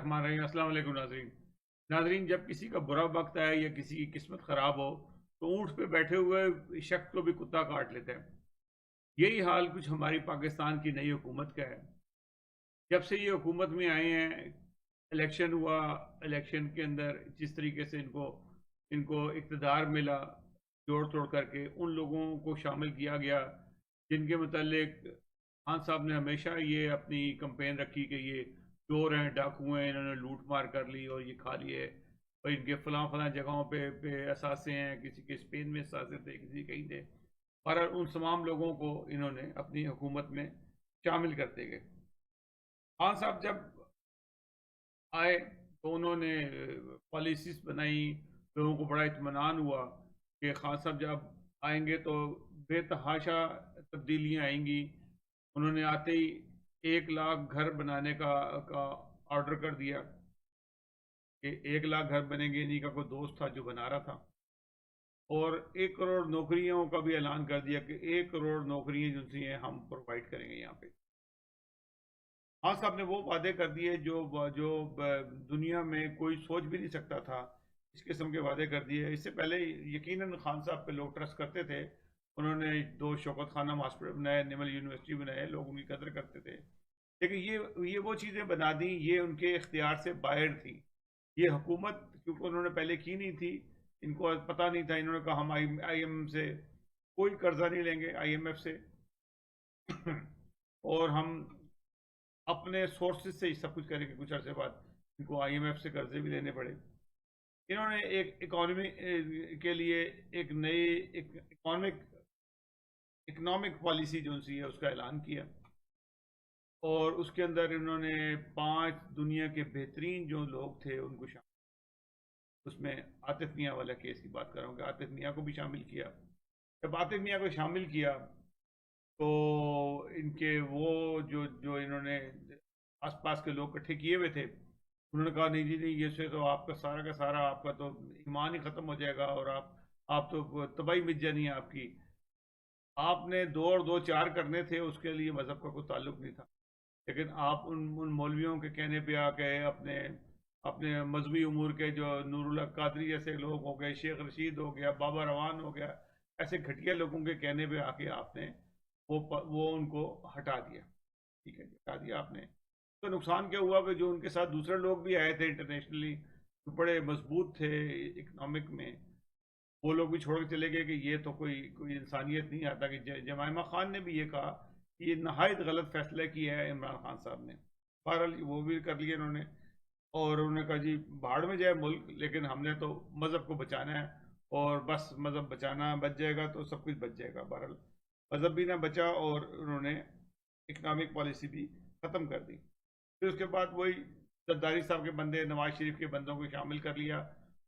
الرحمن الرحیم۔ السلام علیکم ناظرین، جب کسی کا برا وقت آئے یا کسی کی قسمت خراب ہو تو اونٹ پہ بیٹھے ہوئے شخص کو بھی کتا کاٹ لیتا ہے۔ یہی حال کچھ ہماری پاکستان کی نئی حکومت کا ہے۔ جب سے یہ حکومت میں آئے ہیں، الیکشن ہوا، الیکشن کے اندر جس طریقے سے ان کو اقتدار ملا، جوڑ توڑ کر کے ان لوگوں کو شامل کیا گیا جن کے متعلق خان صاحب نے ہمیشہ یہ اپنی کمپین رکھی کہ یہ چور ہیں، ڈاکو ہیں، انہوں نے لوٹ مار کر لی اور یہ کھا لیے، اور ان کے فلاں فلاں جگہوں پہ اثاثے ہیں، کسی کے اسپین میں اثاثے تھے، کسی کہیں تھے، اور ان تمام لوگوں کو انہوں نے اپنی حکومت میں شامل کرتے گئے۔ خان صاحب جب آئے تو انہوں نے پالیسیز بنائی، لوگوں کو بڑا اطمینان ہوا کہ خان صاحب جب آئیں گے تو بے تحاشا تبدیلیاں آئیں گی۔ انہوں نے آتے ہی 1 لاکھ گھر بنانے کا آرڈر کر دیا کہ 1 لاکھ گھر بنیں گے۔ انہیں کا کوئی دوست تھا جو بنا رہا تھا، اور 1 کروڑ نوکریوں کا بھی اعلان کر دیا کہ 1 کروڑ نوکریاں جو سی ہیں ہم پرووائڈ کریں گے یہاں پہ۔ خان صاحب نے وہ وعدے کر دیے جو دنیا میں کوئی سوچ بھی نہیں سکتا تھا، اس قسم کے وعدے کر دیے۔ اس سے پہلے یقیناً خان صاحب پہ لوگ ٹرسٹ کرتے تھے، انہوں نے 2 شوکت خانم ہاسپٹل بنائے، نمل یونیورسٹی بنائے، لوگ ان کی قدر کرتے تھے، لیکن یہ وہ چیزیں بنا دیں، یہ ان کے اختیار سے باہر تھی۔ یہ حکومت کیونکہ انہوں نے پہلے کی نہیں تھی، ان کو پتہ نہیں تھا، انہوں نے کہا ہم آئی ایم سے کوئی قرضہ نہیں لیں گے، آئی ایم ایف سے، اور ہم اپنے سورسز سے ہی سب کچھ کریں گے۔ کچھ عرصے بعد ان کو آئی ایم ایف سے قرضے بھی لینے پڑے۔ انہوں نے ایک اکانومی کے لیے ایک نئی اکنامک پالیسی جو سی ہے اس کا اعلان کیا، اور اس کے اندر انہوں نے 5 دنیا کے بہترین جو لوگ تھے ان کو شامل، اس میں عاطف میاں والا کیس کی بات کر رہا ہوں کہ عاطف میاں کو بھی شامل کیا۔ جب عاطف میاں کو شامل کیا تو ان کے وہ جو انہوں نے آس پاس کے لوگ اکٹھے کیے ہوئے تھے، انہوں نے کہا نہیں جی نہیں، یہ سے تو آپ کا سارا کا سارا آپ کا تو ایمان ہی ختم ہو جائے گا، اور آپ تو تباہی مچ جانی ہے آپ کی۔ آپ نے 2 اور 2 4 کرنے تھے، اس کے لیے مذہب کا کوئی تعلق نہیں تھا، لیکن آپ ان مولویوں کے کہنے پہ آ کے اپنے مذہبی امور کے جو نور اللہ قادری جیسے لوگ ہو گئے، شیخ رشید ہو گیا، بابا روان ہو گیا، ایسے گھٹیا لوگوں کے کہنے پہ آ کے آپ نے وہ ان کو ہٹا دیا۔ ٹھیک ہے جی، ہٹا دیا آپ نے۔ تو نقصان کیا ہوا کہ جو ان کے ساتھ دوسرے لوگ بھی آئے تھے انٹرنیشنلی، جو بڑے مضبوط تھے اکنامک میں، وہ لوگ بھی چھوڑ کے چلے گئے کہ یہ تو کوئی انسانیت نہیں آتا۔ کہ جمائمہ خان نے بھی یہ کہا کہ یہ نہایت غلط فیصلہ کیا ہے عمران خان صاحب نے۔ بہرحال وہ بھی کر لیے انہوں نے، اور انہوں نے کہا جی بھاڑ میں جائے ملک، لیکن ہم نے تو مذہب کو بچانا ہے، اور بس مذہب بچ جائے گا تو سب کچھ بچ جائے گا۔ بہرحال مذہب بھی نہ بچا، اور انہوں نے اکنامک پالیسی بھی ختم کر دی۔ پھر اس کے بعد وہی زرداری صاحب کے بندے، نواز شریف کے بندوں کو شامل کر لیا،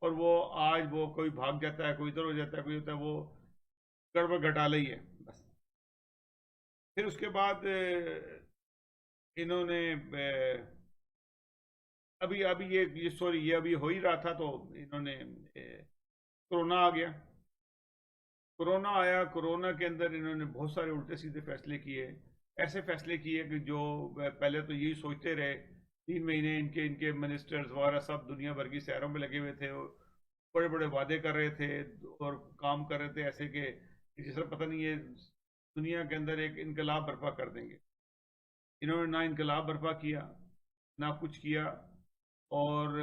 اور وہ آج وہ کوئی بھاگ جاتا ہے، کوئی ادھر ہو جاتا ہے، کوئی ہوتا ہے، وہ گڑبڑ گھٹالہ ہی ہے بس۔ پھر اس کے بعد انہوں نے ابھی یہ ابھی ہو ہی رہا تھا تو انہوں نے کرونا آ گیا۔ کرونا آیا، کرونا کے اندر انہوں نے بہت سارے الٹے سیدھے فیصلے کیے، ایسے فیصلے کیے کہ جو پہلے تو یہی سوچتے رہے 3 مہینے، ان کے منسٹرز وغیرہ سب دنیا بھر کی سیروں میں لگے ہوئے تھے، بڑے بڑے وعدے کر رہے تھے اور کام کر رہے تھے ایسے کہ جس طرح پتہ نہیں یہ دنیا کے اندر ایک انقلاب برپا کر دیں گے۔ انہوں نے نہ انقلاب برپا کیا، نہ کچھ کیا، اور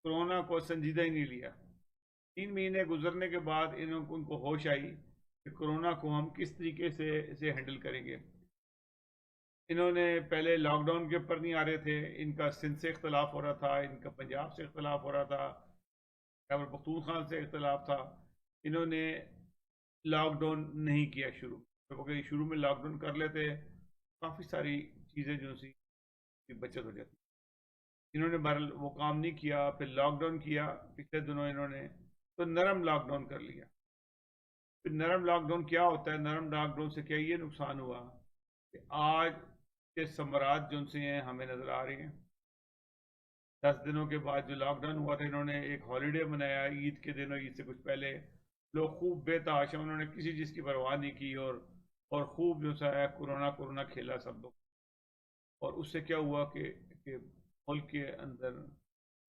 کرونا کو سنجیدہ ہی نہیں لیا۔ 3 مہینے گزرنے کے بعد ان کو ہوش آئی کہ کرونا کو ہم کس طریقے سے ہینڈل کریں گے۔ انہوں نے پہلے لاک ڈاؤن کے اوپر نہیں آ رہے تھے، ان کا سندھ سے اختلاف ہو رہا تھا، ان کا پنجاب سے اختلاف ہو رہا تھا، خیبر پختونخوا سے اختلاف تھا۔ انہوں نے لاک ڈاؤن نہیں کیا شروع، کیونکہ شروع میں لاک ڈاؤن کر لیتے کافی ساری چیزیں جو سی بچت ہو جاتی۔ انہوں نے بہرحال وہ کام نہیں کیا، پھر لاک ڈاؤن کیا پچھلے دنوں انہوں نے، تو نرم لاک ڈاؤن کر لیا۔ پھر نرم لاک ڈاؤن کیا ہوتا ہے؟ نرم لاک ڈاؤن سے کیا یہ نقصان ہوا کہ آج کے ثمرات جو سے ہیں ہمیں نظر آ رہے ہیں۔ 10 دنوں کے بعد جو لاک ڈاؤن ہوا تھا، انہوں نے ایک ہالیڈے منایا عید کے دنوں، عید سے کچھ پہلے لوگ خوب بے تحاشا، انہوں نے کسی چیز کی پرواہ نہیں کی، اور خوب جو سا ہے کورونا کھیلا سب لوگ۔ اور اس سے کیا ہوا کہ ملک کے اندر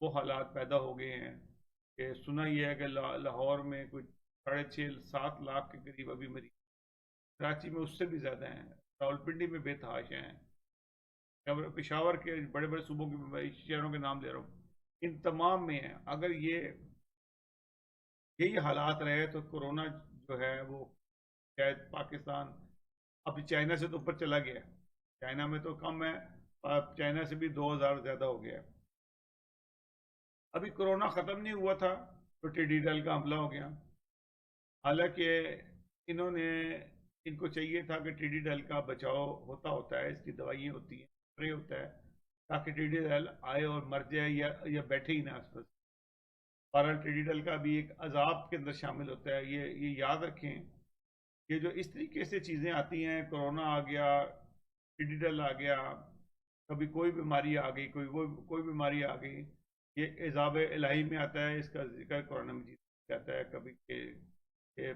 وہ حالات پیدا ہو گئے ہیں کہ سنا یہ ہے کہ لاہور میں کوئی 6.5-7 لاکھ کے قریب ابھی مریض، کراچی میں اس سے بھی زیادہ ہیں، راولپنڈی میں بے تحاشا ہیں، پشاور کے بڑے بڑے صوبوں کے شہروں کے نام لے رہا ہوں، ان تمام میں ہیں۔ اگر یہی حالات رہے تو کرونا جو ہے وہ شاید پاکستان اب چائنا سے تو اوپر چلا گیا ہے، چائنا میں تو کم ہے، چائنا سے بھی 2000 زیادہ ہو گیا ہے۔ ابھی کرونا ختم نہیں ہوا تھا تو ٹیڈی دل کا حملہ ہو گیا، حالانکہ ان کو چاہیے تھا کہ ٹیڈی دل کا بچاؤ ہوتا ہے، اس کی دوائیں ہوتی ہیں، اسپرے ہوتا ہے تاکہ ٹیڈی دل آئے اور مر جائے یا بیٹھے ہی نہ اس پر۔ بہرحال ٹیڈی دل کا بھی ایک عذاب کے اندر شامل ہوتا ہے، یہ یاد رکھیں کہ جو اس طریقے سے چیزیں آتی ہیں، کرونا آ گیا، ٹیڈی دل آ گیا، کبھی کوئی بیماری آ گئی، کوئی بیماری آ گئی، یہ عذاب الہی میں آتا ہے، اس کا ذکر قرآن مجید کہتا ہے کبھی کہ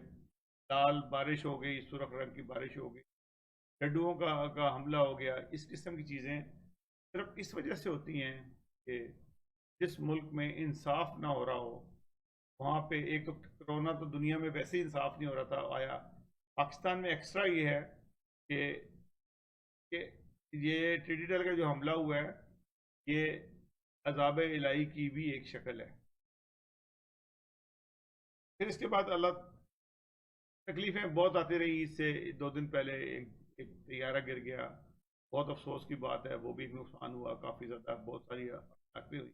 لال بارش ہو گئی، سرخ رنگ کی بارش ہو گئی، ڈڈوؤں کا حملہ ہو گیا۔ اس قسم کی چیزیں صرف اس وجہ سے ہوتی ہیں کہ جس ملک میں انصاف نہ ہو رہا ہو وہاں پہ ایک تو کرونا تو دنیا میں ویسے ہی انصاف نہیں ہو رہا تھا، آیا پاکستان میں ایکسٹرا یہ ہے کہ یہ ٹیڈی دل کا جو حملہ ہوا ہے یہ عذاب الہی کی بھی ایک شکل ہے۔ پھر اس کے بعد اللہ تکلیفیں بہت آتی رہی، اس سے 2 دن پہلے ایک طیارہ گر گیا، بہت افسوس کی بات ہے، وہ بھی ایک نقصان ہوا کافی زیادہ، بہت ساری ہلاکتیں ہوئی۔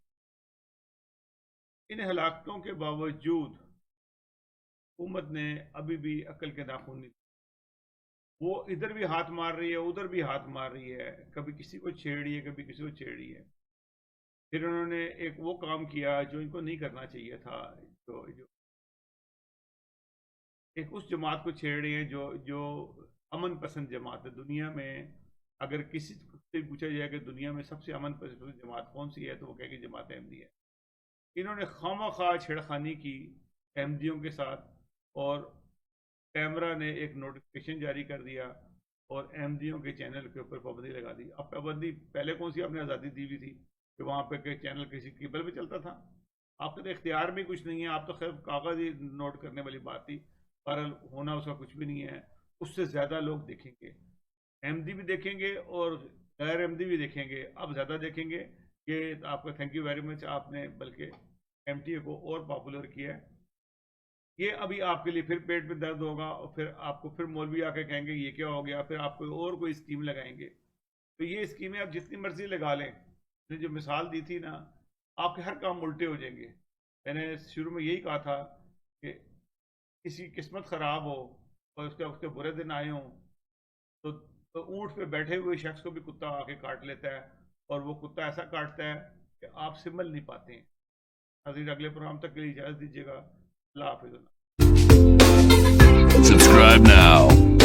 ان ہلاکتوں کے باوجود حکومت نے ابھی بھی عقل کے ناخن نہیں، وہ ادھر بھی ہاتھ مار رہی ہے، ادھر بھی ہاتھ مار رہی ہے، کبھی کسی کو چھیڑ رہی ہے، کبھی کسی کو چھیڑ رہی ہے۔ پھر انہوں نے ایک وہ کام کیا جو ان کو نہیں کرنا چاہیے تھا، جو ایک اس جماعت کو چھیڑ رہی ہیں جو امن پسند جماعت ہے دنیا میں۔ اگر کسی سے پوچھا جائے کہ دنیا میں سب سے امن پسند جماعت کون سی ہے تو وہ کہے کہ جماعت احمدیہ ہے۔ انہوں نے خواہ چھیڑخانی کی احمدیوں کے ساتھ، اور کیمرہ نے ایک نوٹیفیکیشن جاری کر دیا اور احمدیوں کے چینل کے اوپر پابندی لگا دی۔ اب پابندی پہلے کون سی آپ نے آزادی دی ہوئی تھی کہ وہاں پہ کہ چینل کسی کیبل پہ چلتا تھا؟ آپ کے تو اختیار بھی کچھ نہیں ہے، آپ تو خیر کاغذ ہی نوٹ کرنے والی بات تھی، پر ہونا اس کا کچھ بھی نہیں ہے۔ اس سے زیادہ لوگ دیکھیں گے، احمدی بھی دیکھیں گے اور غیر احمدی بھی دیکھیں گے، اب زیادہ دیکھیں گے کہ آپ کا تھینک یو ویری مچ، آپ نے بلکہ ایم ٹی اے کو اور پاپولر کیا ہے۔ یہ ابھی آپ کے لیے پھر پیٹ میں درد ہوگا، اور پھر آپ کو پھر مولوی آ کے کہیں گے یہ کیا ہو گیا، پھر آپ کوئی اسکیم لگائیں گے۔ تو یہ اسکیمیں آپ جتنی مرضی لگا لیں، نے جو مثال دی تھی نا، آپ کے ہر کام الٹے ہو جائیں گے۔ میں نے شروع میں یہی کہا تھا کہ کسی کی قسمت خراب ہو اور اس کے برے دن آئے ہوں تو اونٹ پہ بیٹھے ہوئے شخص کو بھی کتا آ کے کاٹ لیتا ہے، اور وہ کتا ایسا کاٹتا ہے کہ آپ سمجھ نہیں پاتے ہیں۔ حضرت اگلے پروگرام تک کے لیے اجازت دیجیے گا، اللہ حافظ۔ Subscribe now.